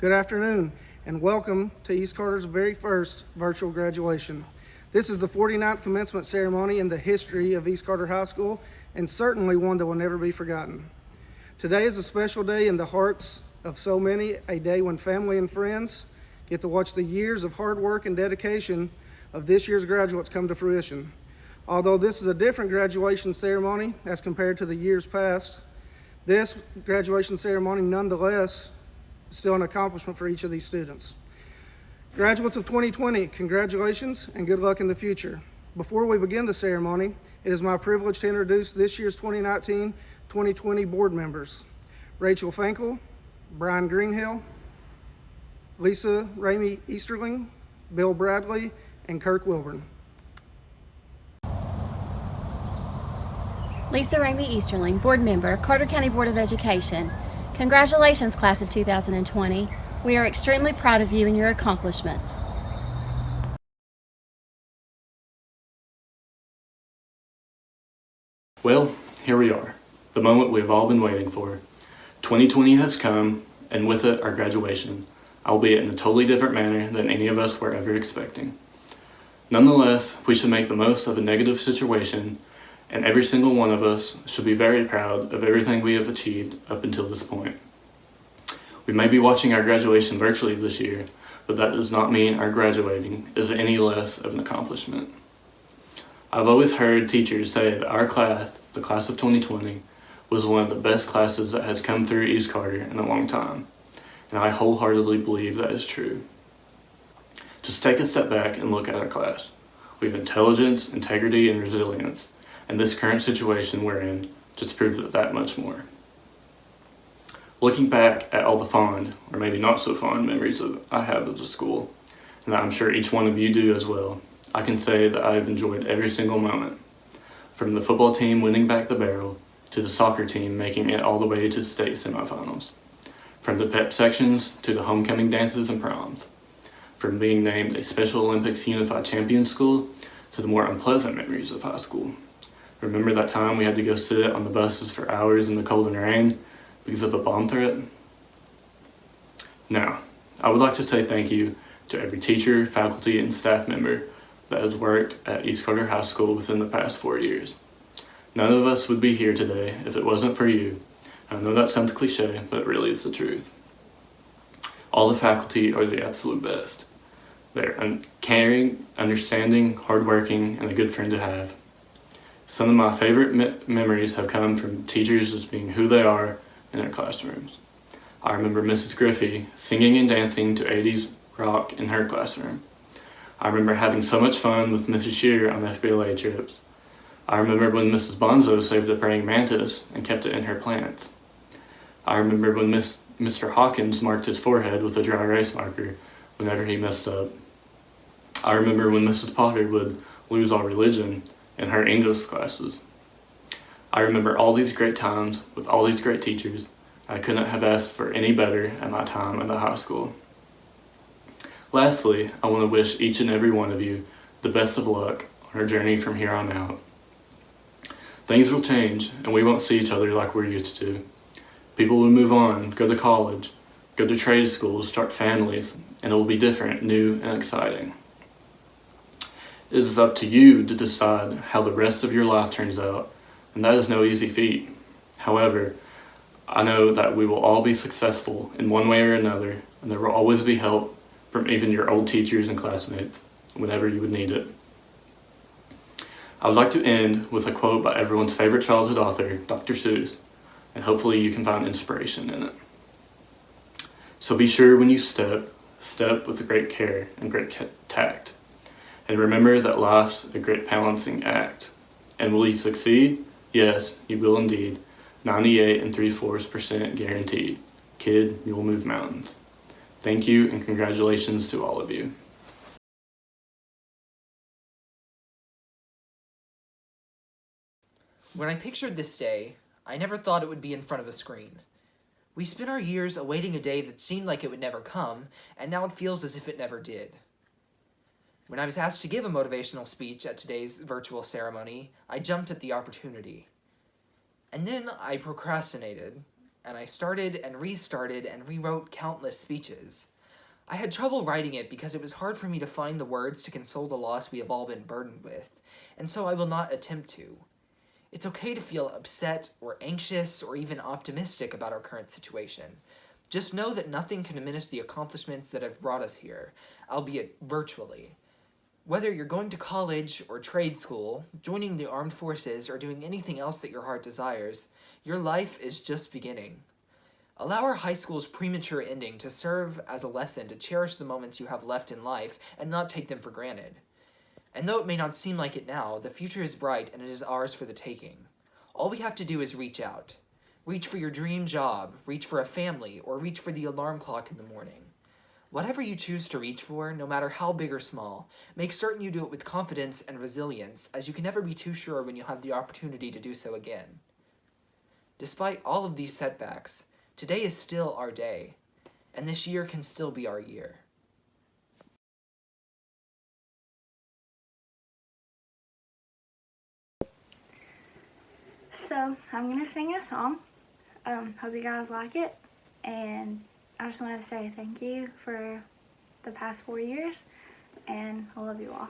Good afternoon, and welcome to East Carter's very first virtual graduation. This is the 49th commencement ceremony in the history of East Carter High School, and certainly one that will never be forgotten. Today is a special day in the hearts of so many, a day when family and friends get to watch the years of hard work and dedication of this year's graduates come to fruition. Although this is a different graduation ceremony as compared to the years past, this graduation ceremony nonetheless is still an accomplishment for each of these students. Graduates of 2020, congratulations and good luck in the future. Before we begin the ceremony, it is my privilege to introduce this year's 2019-2020 board members: Rachel Fankel, Brian Greenhill, Lisa Ramey Easterling, Bill Bradley, and Kirk Wilburn. Lisa Ramey Easterling, board member, Carter County Board of Education. Congratulations, class of 2020. We are extremely proud of you and your accomplishments. Well, here we are, the moment we've all been waiting for. 2020 has come, and with it our graduation, albeit in a totally different manner than any of us were ever expecting. Nonetheless, we should make the most of a negative situation, and every single one of us should be very proud of everything we have achieved up until this point. We may be watching our graduation virtually this year, but that does not mean our graduating is any less of an accomplishment. I've always heard teachers say that our class, the class of 2020, was one of the best classes that has come through East Carter in a long time, and I wholeheartedly believe that is true. Just take a step back and look at our class. We have intelligence, integrity, and resilience, and this current situation we're in just proves that much more. Looking back at all the fond, or maybe not so fond, memories that I have of the school, and I'm sure each one of you do as well, I can say that I have enjoyed every single moment. From the football team winning back the barrel, to the soccer team making it all the way to state semifinals. From the pep sections to the homecoming dances and proms. From being named a Special Olympics Unified Champion School to the more unpleasant memories of high school. Remember that time we had to go sit on the buses for hours in the cold and rain because of a bomb threat? Now, I would like to say thank you to every teacher, faculty, and staff member that has worked at East Carter High School within the past 4 years. None of us would be here today if it wasn't for you. I know that sounds cliche, but it really is the truth. All the faculty are the absolute best. They're caring, understanding, hardworking, and a good friend to have. Some of my favorite memories have come from teachers just being who they are in their classrooms. I remember Mrs. Griffey singing and dancing to 80s rock in her classroom. I remember having so much fun with Mrs. Shear on FBLA trips. I remember when Mrs. Bonzo saved a praying mantis and kept it in her plants. I remember when Mr. Hawkins marked his forehead with a dry erase marker whenever he messed up. I remember when Mrs. Potter would lose all religion in her English classes. I remember all these great times with all these great teachers. I couldn't have asked for any better at my time in the high school. Lastly, I want to wish each and every one of you the best of luck on our journey from here on out. Things will change, and we won't see each other like we're used to. People will move on, go to college, go to trade schools, start families, and it will be different, new, and exciting. It is up to you to decide how the rest of your life turns out, and that is no easy feat. However, I know that we will all be successful in one way or another, and there will always be help from even your old teachers and classmates whenever you would need it. I would like to end with a quote by everyone's favorite childhood author, Dr. Seuss, and hopefully you can find inspiration in it. So be sure when you step with great care and great tact. And remember that life's a great balancing act. And will you succeed? Yes, you will indeed. 98 3/4% guaranteed. Kid, you will move mountains. Thank you and congratulations to all of you. When I pictured this day, I never thought it would be in front of a screen. We spent our years awaiting a day that seemed like it would never come, and now it feels as if it never did. When I was asked to give a motivational speech at today's virtual ceremony, I jumped at the opportunity. And then I procrastinated, and I started and restarted and rewrote countless speeches. I had trouble writing it because it was hard for me to find the words to console the loss we have all been burdened with, and so I will not attempt to. It's okay to feel upset or anxious or even optimistic about our current situation. Just know that nothing can diminish the accomplishments that have brought us here, albeit virtually. Whether you're going to college or trade school, joining the armed forces, or doing anything else that your heart desires, your life is just beginning. Allow our high school's premature ending to serve as a lesson to cherish the moments you have left in life and not take them for granted. And though it may not seem like it now, the future is bright and it is ours for the taking. All we have to do is reach out. Reach for your dream job, reach for a family, or reach for the alarm clock in the morning. Whatever you choose to reach for, no matter how big or small, make certain you do it with confidence and resilience, as you can never be too sure when you have the opportunity to do so again. Despite all of these setbacks, today is still our day, and this year can still be our year. So I'm going to sing a song. Hope you guys like it. And I just want to say thank you for the past 4 years. And I love you all.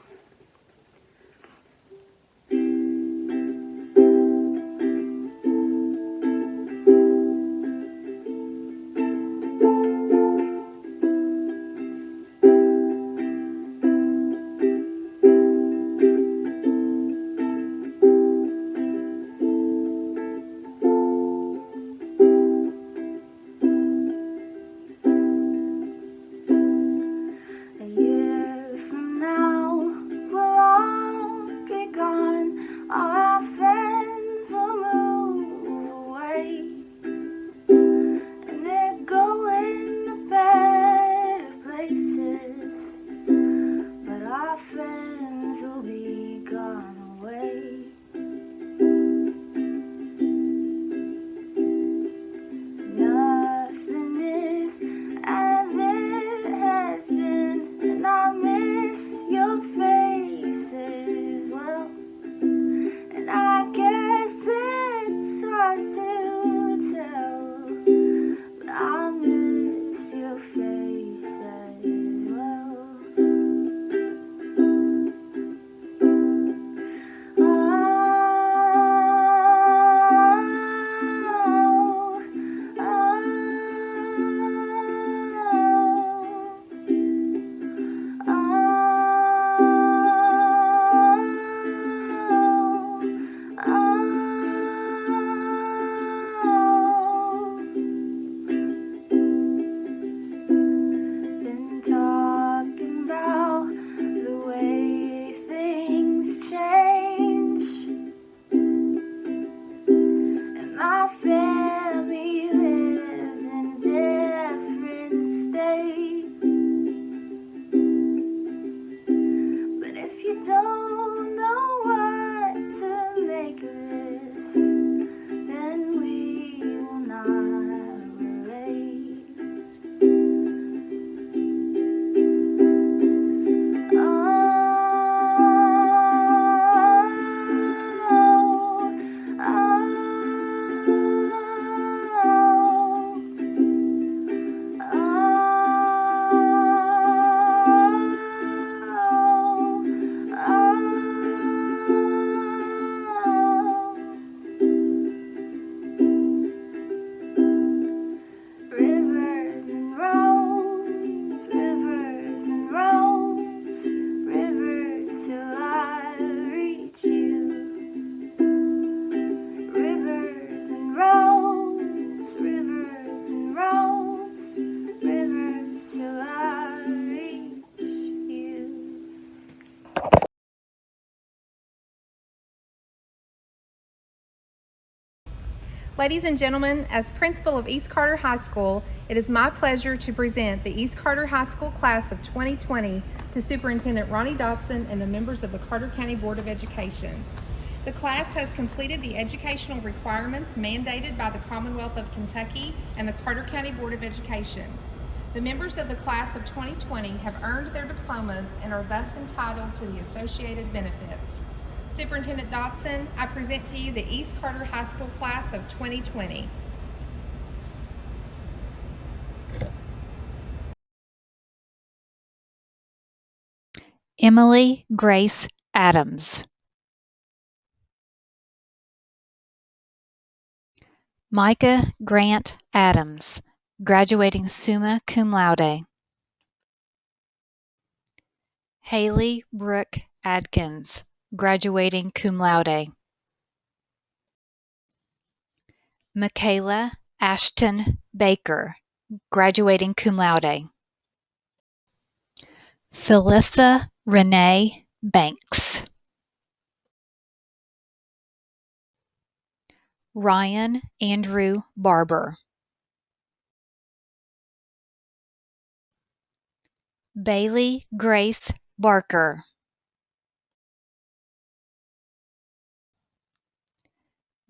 Ladies and gentlemen, as principal of East Carter High School, it is my pleasure to present the East Carter High School class of 2020 to Superintendent Ronnie Dotson and the members of the Carter County Board of Education. The class has completed the educational requirements mandated by the Commonwealth of Kentucky and the Carter County Board of Education. The members of the class of 2020 have earned their diplomas and are thus entitled to the associated benefits. Superintendent Dotson, I present to you the East Carter High School class of 2020. Emily Grace Adams. Micah Grant Adams, graduating summa cum laude. Haley Brooke Adkins, graduating cum laude. Michaela Ashton Baker, graduating cum laude. Phylissa Renee Banks. Ryan Andrew Barber. Bailey Grace Barker.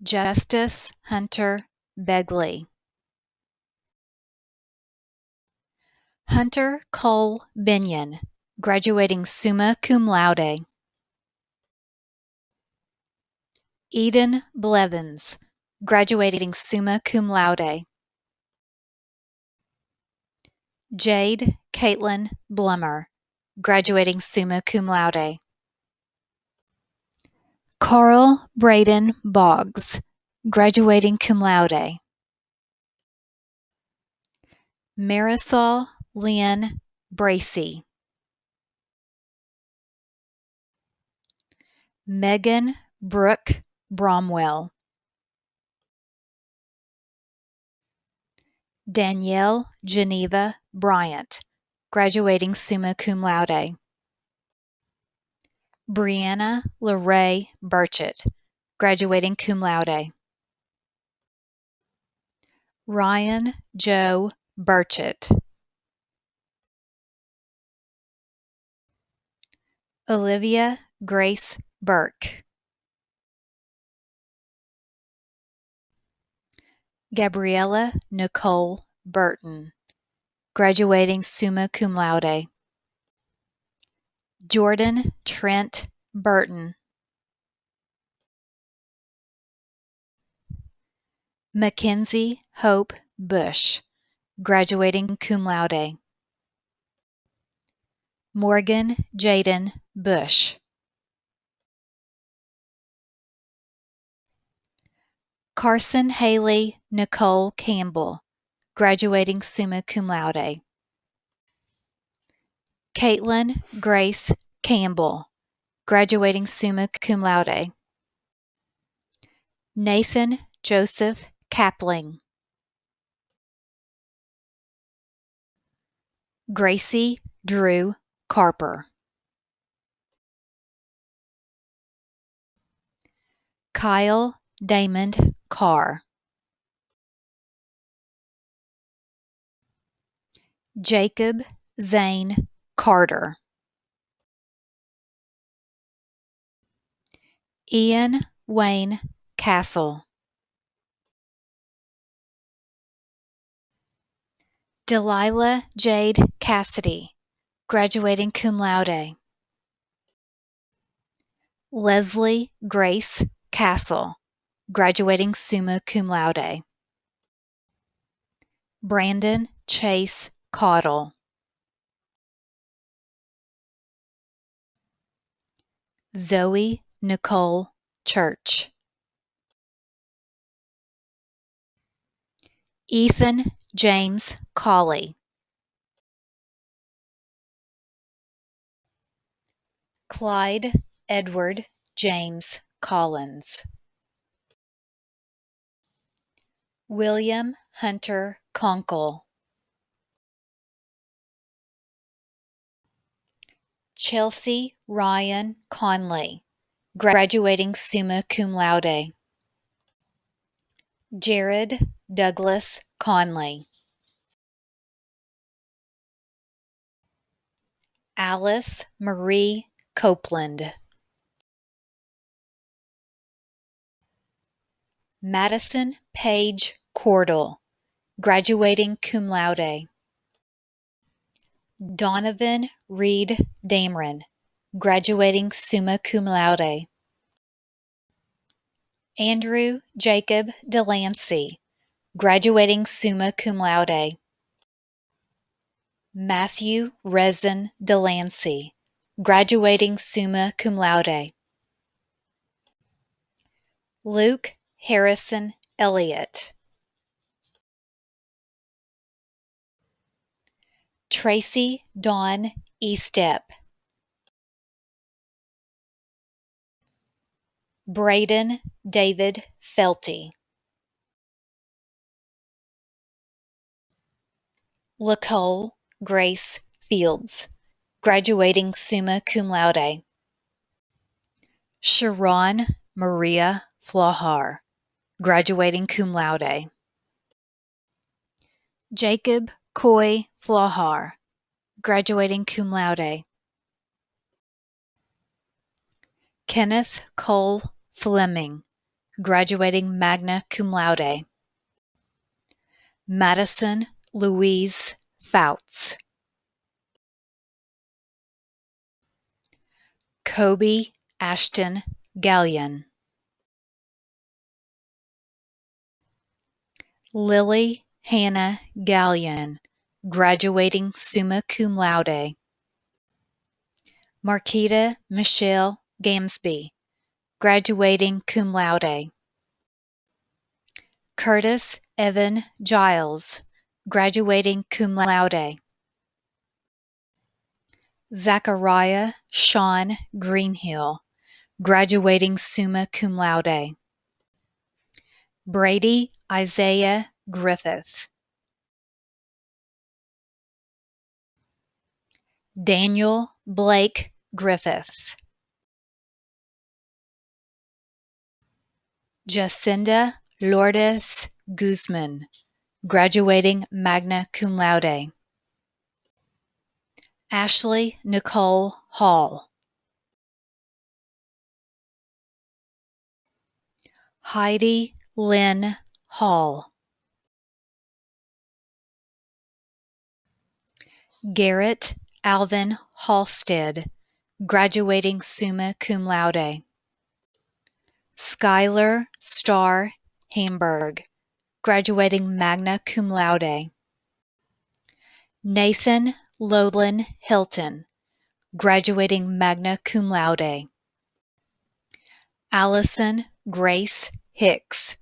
Justice Hunter Begley. Hunter Cole Binion, graduating summa cum laude. Eden Blevins, graduating summa cum laude. Jade Caitlin Blummer, graduating summa cum laude. Carl Braden Boggs, graduating cum laude. Marisol Lynn Bracey. Megan Brooke Bromwell. Danielle Geneva Bryant, graduating summa cum laude. Brianna LeRae Burchett, graduating cum laude. Ryan Joe Burchett. Olivia Grace Burke. Gabriella Nicole Burton, graduating summa cum laude. Jordan Trent Burton. Mackenzie Hope Bush, graduating cum laude. Morgan Jaden Bush. Carson Haley Nicole Campbell, graduating summa cum laude. Caitlin Grace Campbell, graduating summa cum laude. Nathan Joseph Kapling. Gracie Drew Carper. Kyle Damon Carr. Jacob Zane Carter. Ian Wayne Castle. Delilah Jade Cassidy, graduating cum laude. Leslie Grace Castle, graduating summa cum laude. Brandon Chase Caudle. Zoe Nicole Church. Ethan James Colley. Clyde Edward James Collins. William Hunter Conkle. Chelsea Ryan Conley, graduating summa cum laude. Jared Douglas Conley. Alice Marie Copeland. Madison Page Cordell, graduating cum laude. Donovan Reed Dameron, graduating summa cum laude. Andrew Jacob Delancey, graduating summa cum laude. Matthew Resin Delancey, graduating summa cum laude. Luke Harrison Elliott. Tracy Dawn Estep. Braden David Felty. Lacole Grace Fields, graduating summa cum laude. Sharon Maria Flahar, graduating cum laude. Jacob Coy Flahar, graduating cum laude. Kenneth Cole Fleming, graduating magna cum laude. Madison Louise Fouts. Kobe Ashton Gallion. Lily Hannah Gallion, graduating summa cum laude. Marquita Michelle Gamsby, graduating cum laude. Curtis Evan Giles, graduating cum laude. Zachariah Sean Greenhill, graduating summa cum laude. Brady Isaiah Griffith. Daniel Blake Griffith. Jacinda Lourdes Guzman, graduating magna cum laude. Ashley Nicole Hall. Heidi Lynn Hall. Garrett Alvin Halstead, graduating summa cum laude. Skylar Starr Hamburg, graduating magna cum laude. Nathan Lowland Hilton, graduating magna cum laude. Allison Grace Hicks,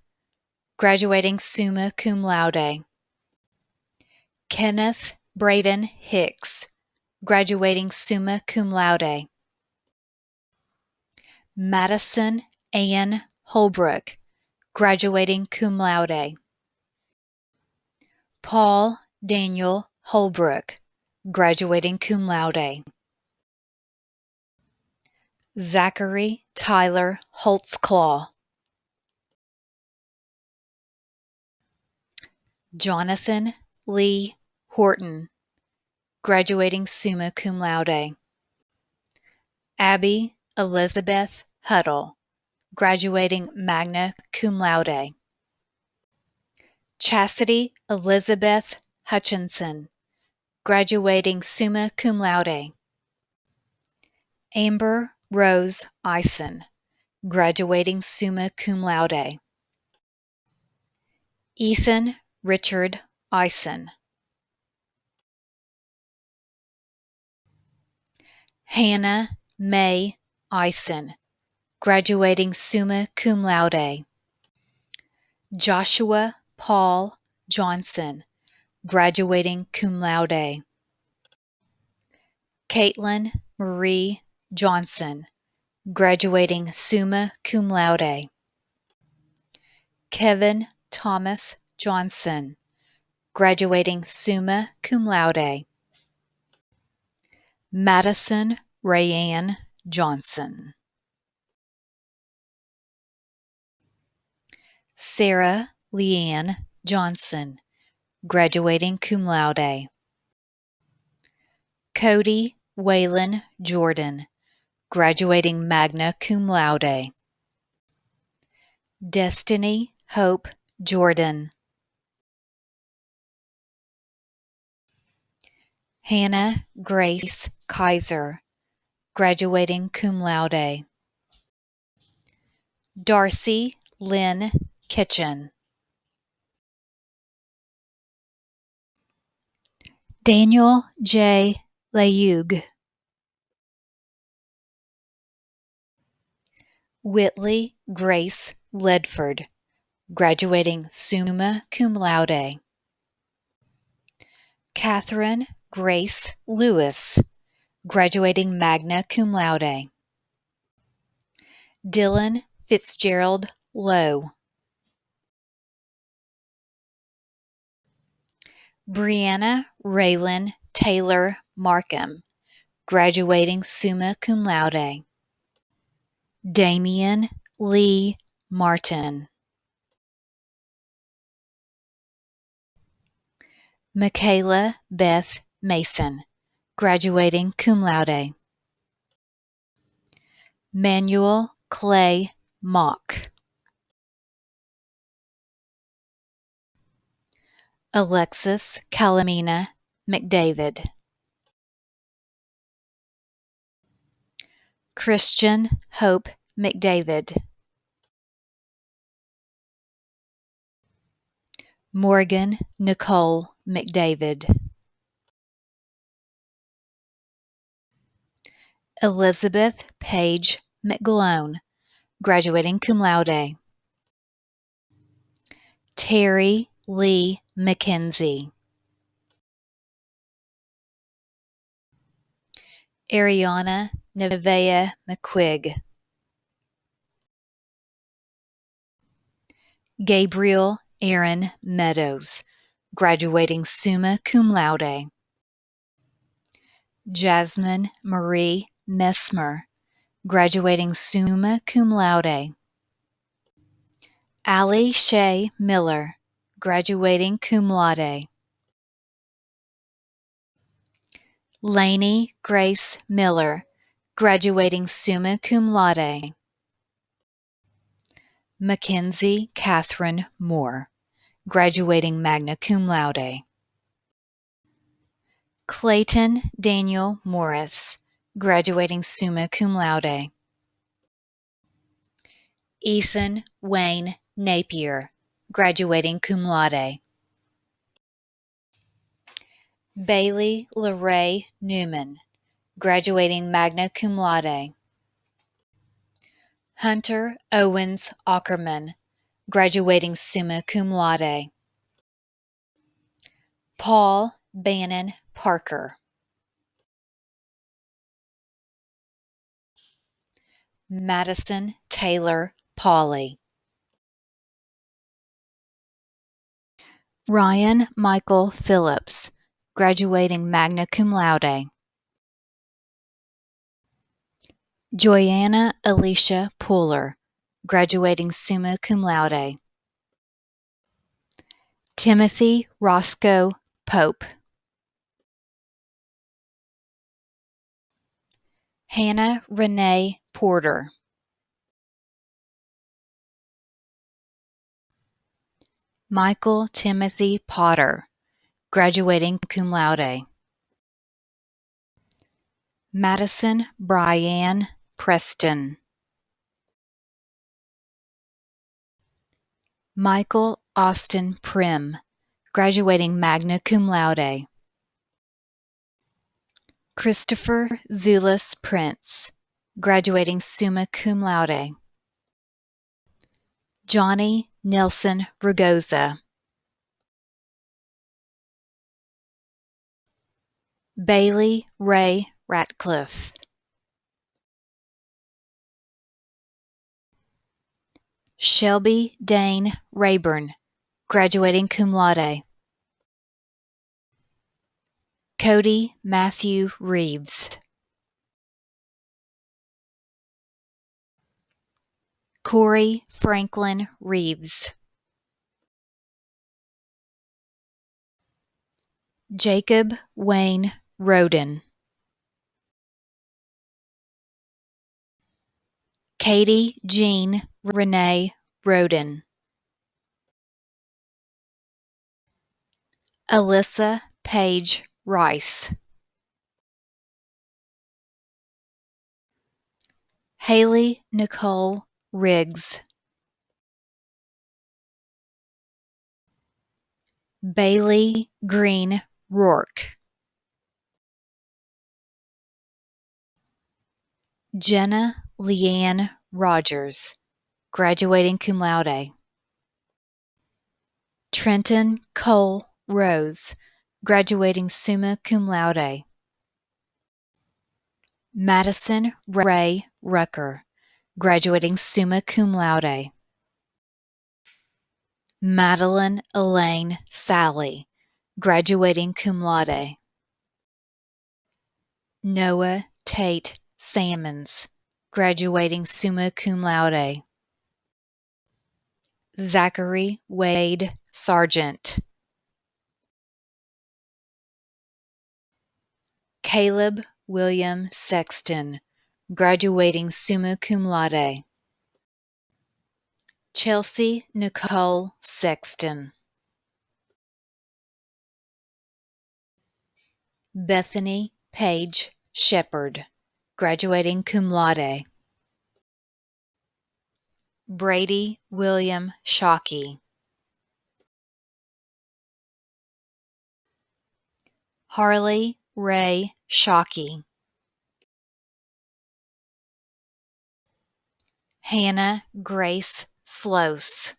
graduating summa cum laude. Kenneth Braden Hicks, graduating summa cum laude. Madison Ann Holbrook, graduating cum laude. Paul Daniel Holbrook, graduating cum laude. Zachary Tyler Holtzclaw. Jonathan Lee Horton, graduating summa cum laude. Abby Elizabeth Huddle, graduating magna cum laude. Chastity Elizabeth Hutchinson, graduating summa cum laude. Amber Rose Eisen, graduating summa cum laude. Ethan Richard Eisen. Hannah May Eisen, graduating summa cum laude. Joshua Paul Johnson, graduating cum laude. Caitlin Marie Johnson, graduating summa cum laude. Kevin Thomas Johnson, graduating summa cum laude. Madison Rayanne Johnson. Sarah Leanne Johnson, graduating cum laude. Cody Waylon Jordan, graduating magna cum laude. Destiny Hope Jordan. Hannah Grace Kaiser, graduating cum laude. Darcy Lynn Kitchen. Daniel J. Layug. Whitley Grace Ledford, graduating summa cum laude. Catherine Grace Lewis, graduating magna cum laude. Dylan Fitzgerald Lowe. Brianna Raylan Taylor Markham, graduating summa cum laude. Damian Lee Martin. Michaela Beth Mason, graduating cum laude. Manuel Clay Mock. Alexis Calamina McDavid. Christian Hope McDavid. Morgan Nicole McDavid. Elizabeth Page McGlone, graduating cum laude. Terry Lee McKenzie. Ariana Nevea McQuigg. Gabriel Aaron Meadows, graduating summa cum laude. Jasmine Marie Messmer, graduating summa cum laude. Allie Shea Miller, graduating cum laude. Lainey Grace Miller, graduating summa cum laude. Mackenzie Catherine Moore, graduating magna cum laude. Clayton Daniel Morris, graduating summa cum laude. Ethan Wayne Napier, graduating cum laude. Bailey LaRae Newman, graduating magna cum laude. Hunter Owens Ackerman, graduating summa cum laude. Paul Bannon Parker. Madison Taylor Pauley. Ryan Michael Phillips, graduating magna cum laude. Joyanna Alicia Pooler, graduating summa cum laude. Timothy Roscoe Pope. Hannah Renee Porter. Michael Timothy Potter, graduating cum laude. Madison Brianne Preston. Michael Austin Prim, graduating magna cum laude. Christopher Zulus Prince, graduating summa cum laude. Johnny Nelson Ragoza. Bailey Ray Ratcliffe. Shelby Dane Rayburn, graduating cum laude. Cody Matthew Reeves. Corey Franklin Reeves. Jacob Wayne Roden. Katie Jean Renee Roden. Alyssa Paige Rice. Haley Nicole Riggs. Bailey Green Rourke. Jenna Leanne Rogers, graduating cum laude. Trenton Cole Rose, graduating summa cum laude. Madison Ray Rucker, graduating summa cum laude. Madeline Elaine Sally, graduating cum laude. Noah Tate Sammons, graduating summa cum laude. Zachary Wade Sargent. Caleb William Sexton, graduating summa cum laude. Chelsea Nicole Sexton. Bethany Page Shepherd, graduating cum laude. Brady William Shockey. Harley Ray Shockey. Hannah Grace Slose.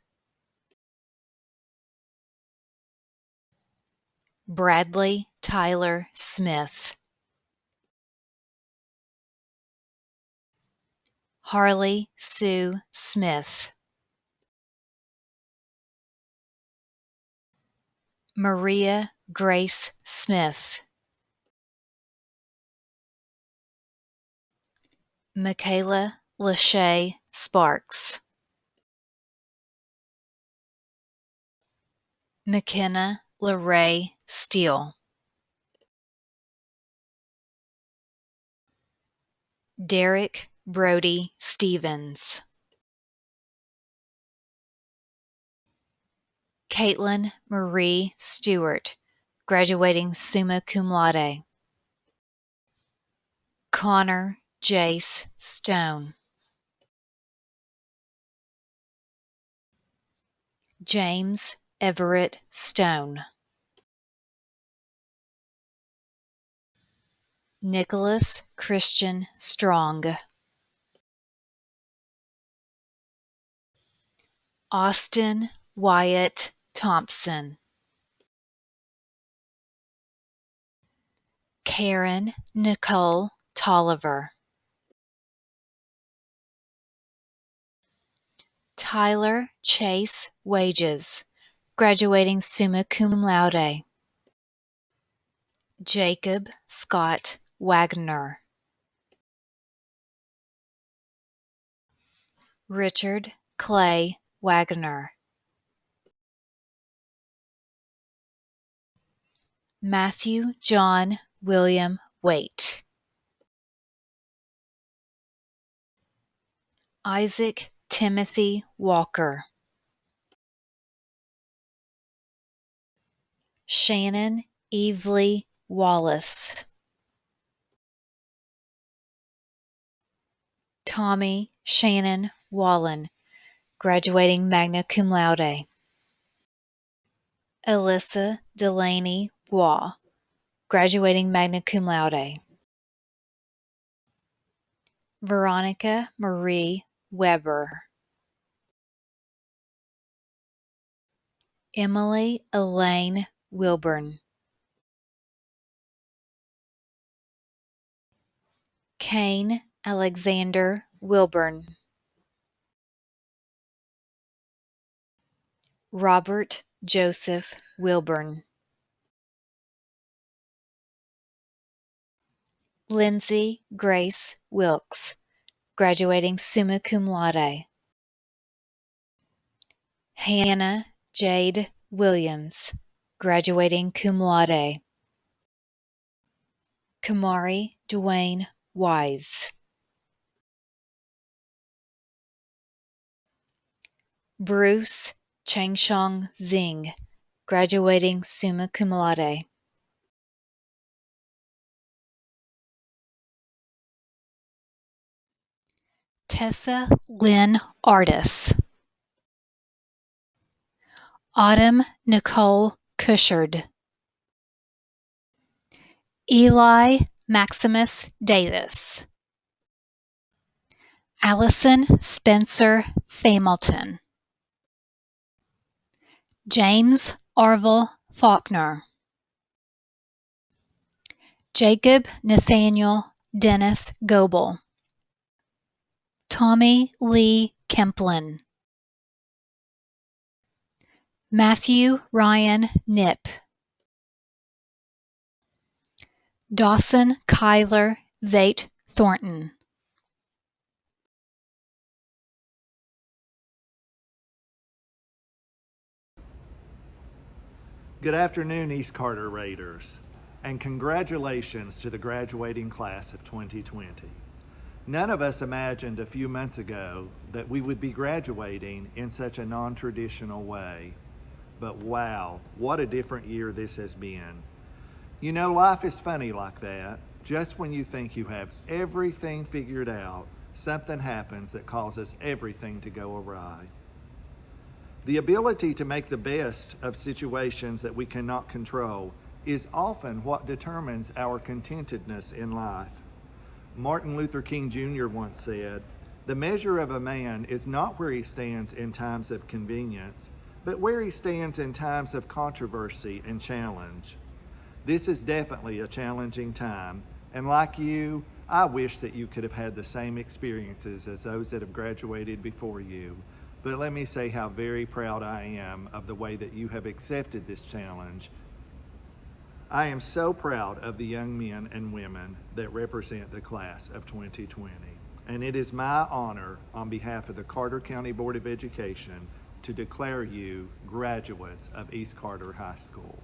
Bradley Tyler Smith. Harley Sue Smith. Maria Grace Smith. Michaela Lachey Sparks. McKenna LaRae Steele. Derek Brody Stevens. Caitlin Marie Stewart, graduating summa cum laude. Connor Jace Stone. James Everett Stone. Nicholas Christian Strong. Austin Wyatt Thompson. Karen Nicole Tolliver. Tyler Chase Wages, graduating summa cum laude. Jacob Scott Wagner. Richard Clay Wagner. Matthew John William Waite. Isaac Timothy Walker. Shannon Evely Wallace. Tommy Shannon Wallen, graduating magna cum laude. Alyssa Delaney Waugh, graduating magna cum laude. Veronica Marie Weber. Emily Elaine Wilburn. Kane Alexander Wilburn. Robert Joseph Wilburn. Lindsay Grace Wilkes, graduating summa cum laude. Hannah Jade Williams, graduating cum laude. Kamari Dwayne Wise. Bruce Changshong Zing, graduating summa cum laude. Tessa Lynn Artis. Autumn Nicole Cushard. Eli Maximus Davis. Allison Spencer Familton, James Arville Faulkner, Jacob Nathaniel Dennis Goebel, Tommy Lee Kemplin, Matthew Ryan Knipp, Dawson Kyler Zate Thornton, Good afternoon, East Carter Raiders, and congratulations to the graduating class of 2020. None of us imagined a few months ago that we would be graduating in such a non-traditional way. But wow, what a different year this has been. You know, life is funny like that. Just when you think you have everything figured out, something happens that causes everything to go awry. The ability to make the best of situations that we cannot control is often what determines our contentedness in life. Martin Luther King Jr. once said, "The measure of a man is not where he stands in times of convenience, but where he stands in times of controversy and challenge." This is definitely a challenging time, and like you, I wish that you could have had the same experiences as those that have graduated before you. But let me say how very proud I am of the way that you have accepted this challenge. I am so proud of the young men and women that represent the class of 2020. And it is my honor on behalf of the Carter County Board of Education to declare you graduates of East Carter High School.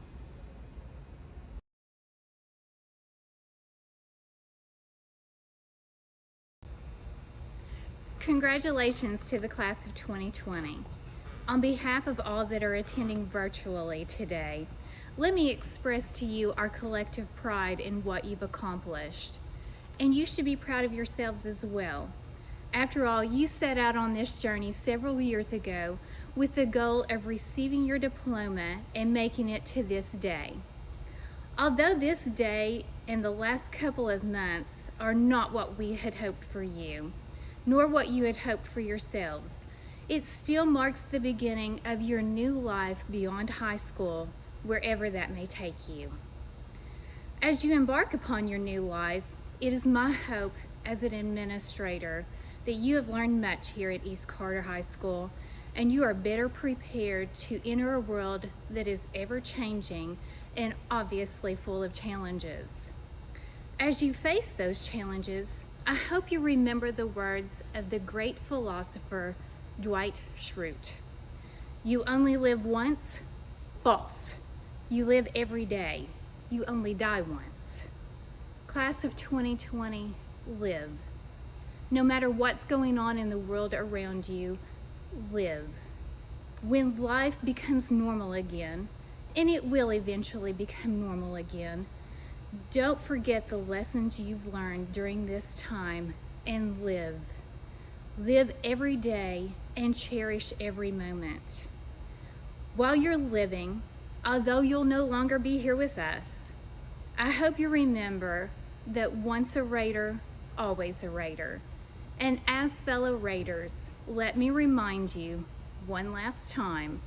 Congratulations to the class of 2020. On behalf of all that are attending virtually today, let me express to you our collective pride in what you've accomplished. And you should be proud of yourselves as well. After all, you set out on this journey several years ago with the goal of receiving your diploma and making it to this day. Although this day and the last couple of months are not what we had hoped for you, nor what you had hoped for yourselves, it still marks the beginning of your new life beyond high school, wherever that may take you. As you embark upon your new life, it is my hope as an administrator that you have learned much here at East Carter High School, and you are better prepared to enter a world that is ever-changing and obviously full of challenges. As you face those challenges, I hope you remember the words of the great philosopher Dwight Schrute. You only live once? False. You live every day. You only die once. Class of 2020, live. No matter what's going on in the world around you, live. When life becomes normal again, and it will eventually become normal again, don't forget the lessons you've learned during this time and live. Live every day and cherish every moment. While you're living, although you'll no longer be here with us, I hope you remember that once a Raider, always a Raider. And as fellow Raiders, let me remind you one last time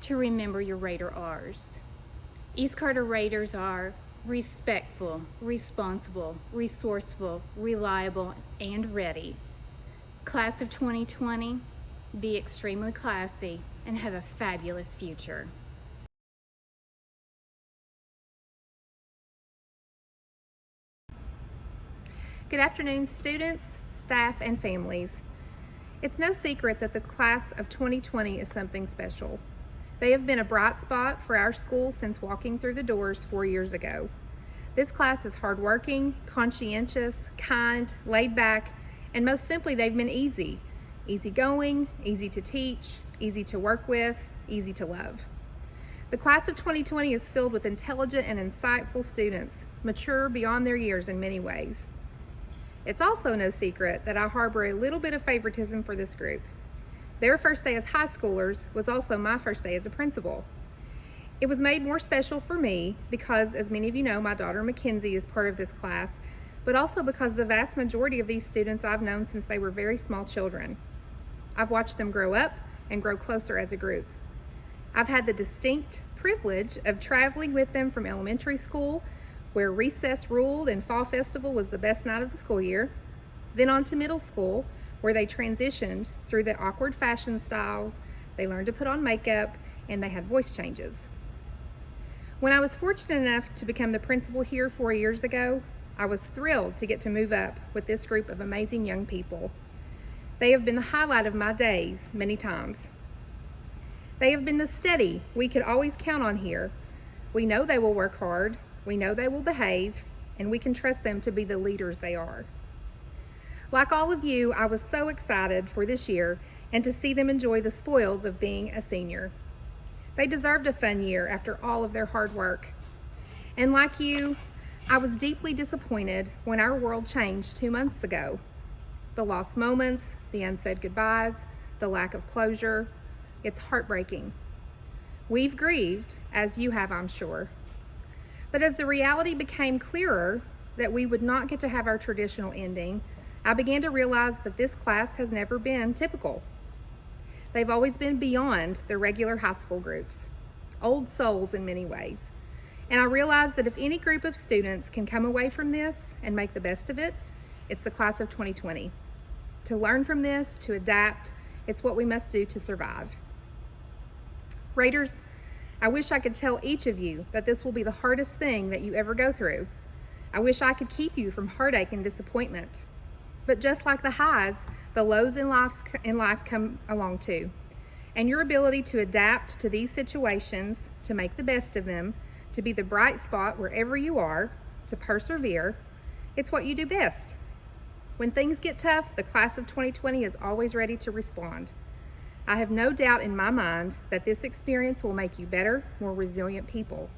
to remember your Raider R's. East Carter Raiders are respectful, responsible, resourceful, reliable, and ready. Class of 2020, be extremely classy and have a fabulous future. Good afternoon, students, staff, and families. It's no secret that the class of 2020 is something special. They have been a bright spot for our school since walking through the doors 4 years ago. This class is hardworking, conscientious, kind, laid back, and most simply, they've been easy. Easygoing, easy to teach, easy to work with, easy to love. The class of 2020 is filled with intelligent and insightful students, mature beyond their years in many ways. It's also no secret that I harbor a little bit of favoritism for this group. Their first day as high schoolers was also my first day as a principal. It was made more special for me because, as many of you know, my daughter Mackenzie is part of this class, but also because the vast majority of these students I've known since they were very small children. I've watched them grow up and grow closer as a group. I've had the distinct privilege of traveling with them from elementary school, where recess ruled and fall festival was the best night of the school year, then on to middle school, where they transitioned through the awkward fashion styles, they learned to put on makeup, and they had voice changes. When I was fortunate enough to become the principal here 4 years ago, I was thrilled to get to move up with this group of amazing young people. They have been the highlight of my days many times. They have been the steady we could always count on here. We know they will work hard, we know they will behave, and we can trust them to be the leaders they are. Like all of you, I was so excited for this year and to see them enjoy the spoils of being a senior. They deserved a fun year after all of their hard work. And like you, I was deeply disappointed when our world changed 2 months ago. The lost moments, the unsaid goodbyes, the lack of closure, it's heartbreaking. We've grieved, as you have, I'm sure. But as the reality became clearer that we would not get to have our traditional ending, I began to realize that this class has never been typical. They've always been beyond the regular high school groups, old souls in many ways. And I realized that if any group of students can come away from this and make the best of it, it's the class of 2020. To learn from this, to adapt, it's what we must do to survive. Raiders, I wish I could tell each of you that this will be the hardest thing that you ever go through. I wish I could keep you from heartache and disappointment. But just like the highs, the lows in life come along too. And your ability to adapt to these situations, to make the best of them, to be the bright spot wherever you are, to persevere, it's what you do best. When things get tough, the class of 2020 is always ready to respond. I have no doubt in my mind that this experience will make you better, more resilient people.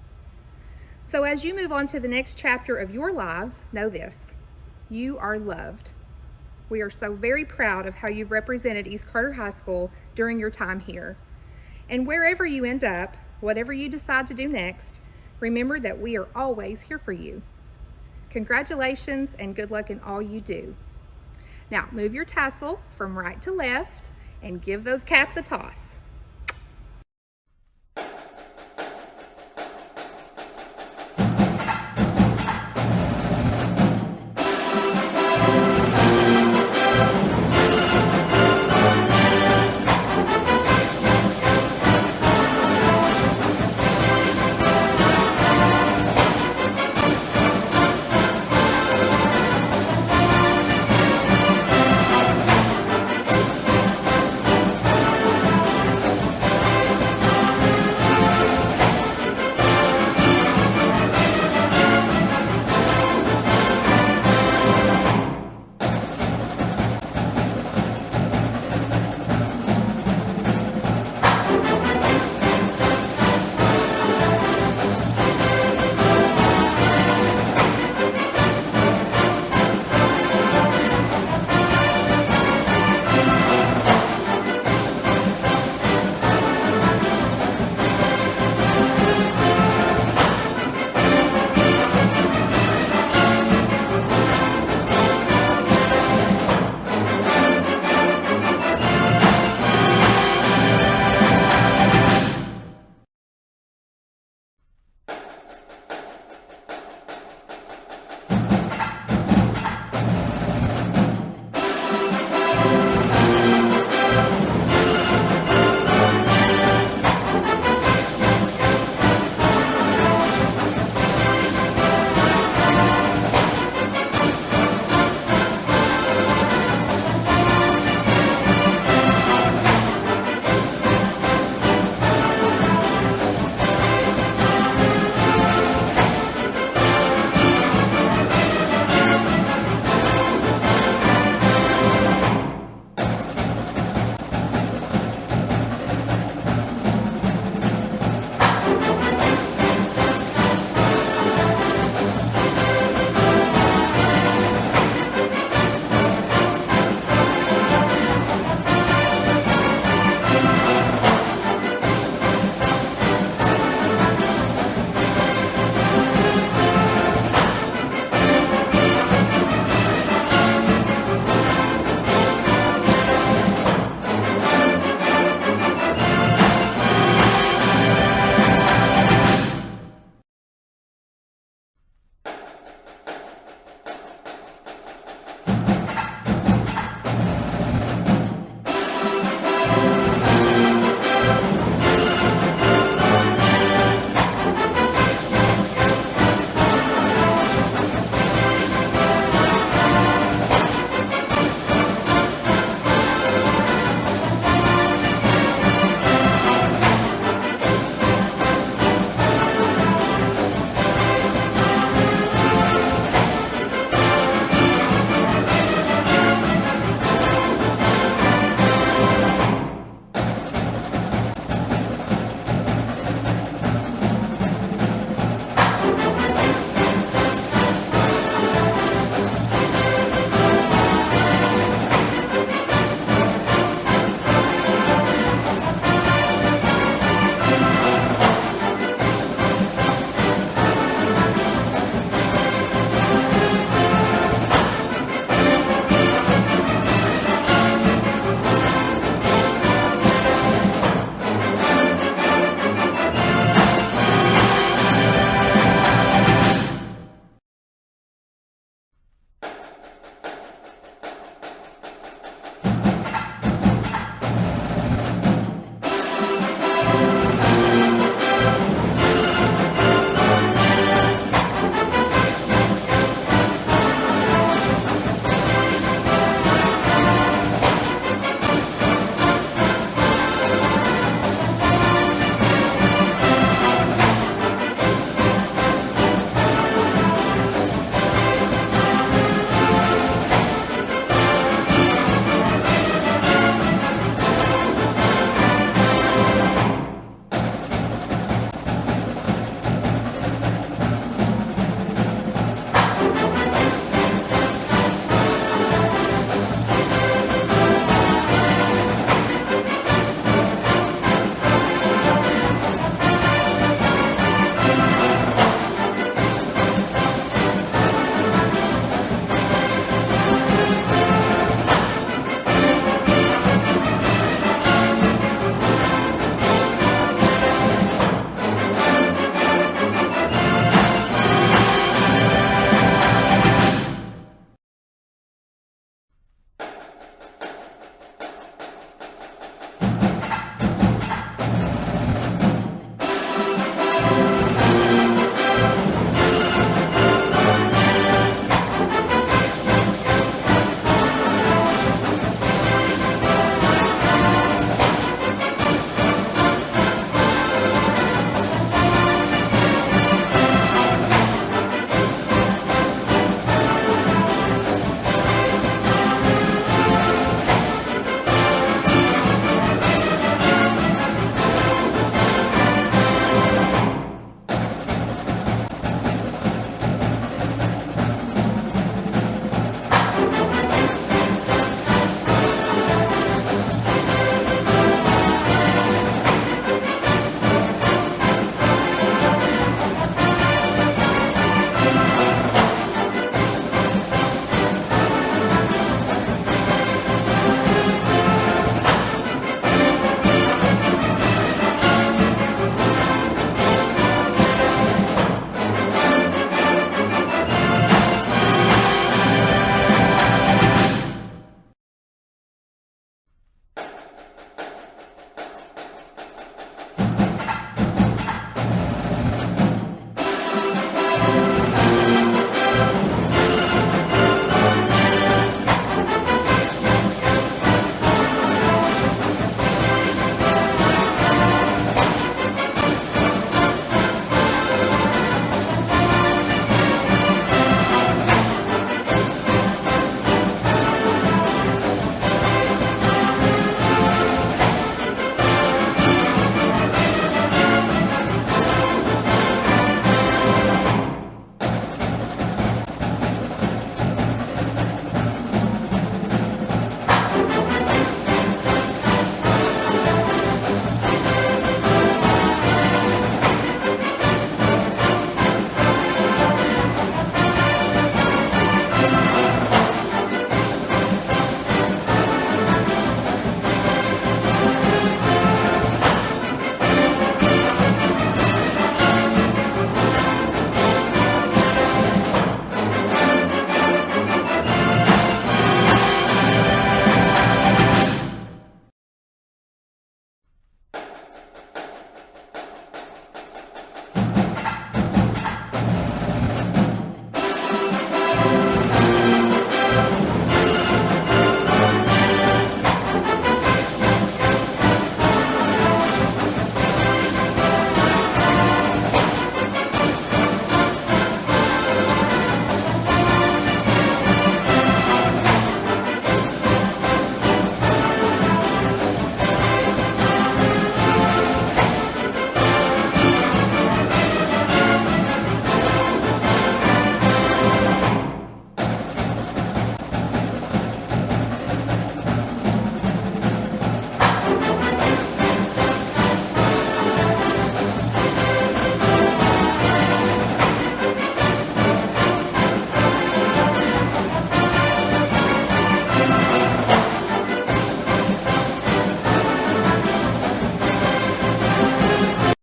So as you move on to the next chapter of your lives, know this: you are loved. We are so very proud of how you've represented East Carter High School during your time here. And wherever you end up, whatever you decide to do next, remember that we are always here for you. Congratulations and good luck in all you do. Now move your tassel from right to left and give those caps a toss.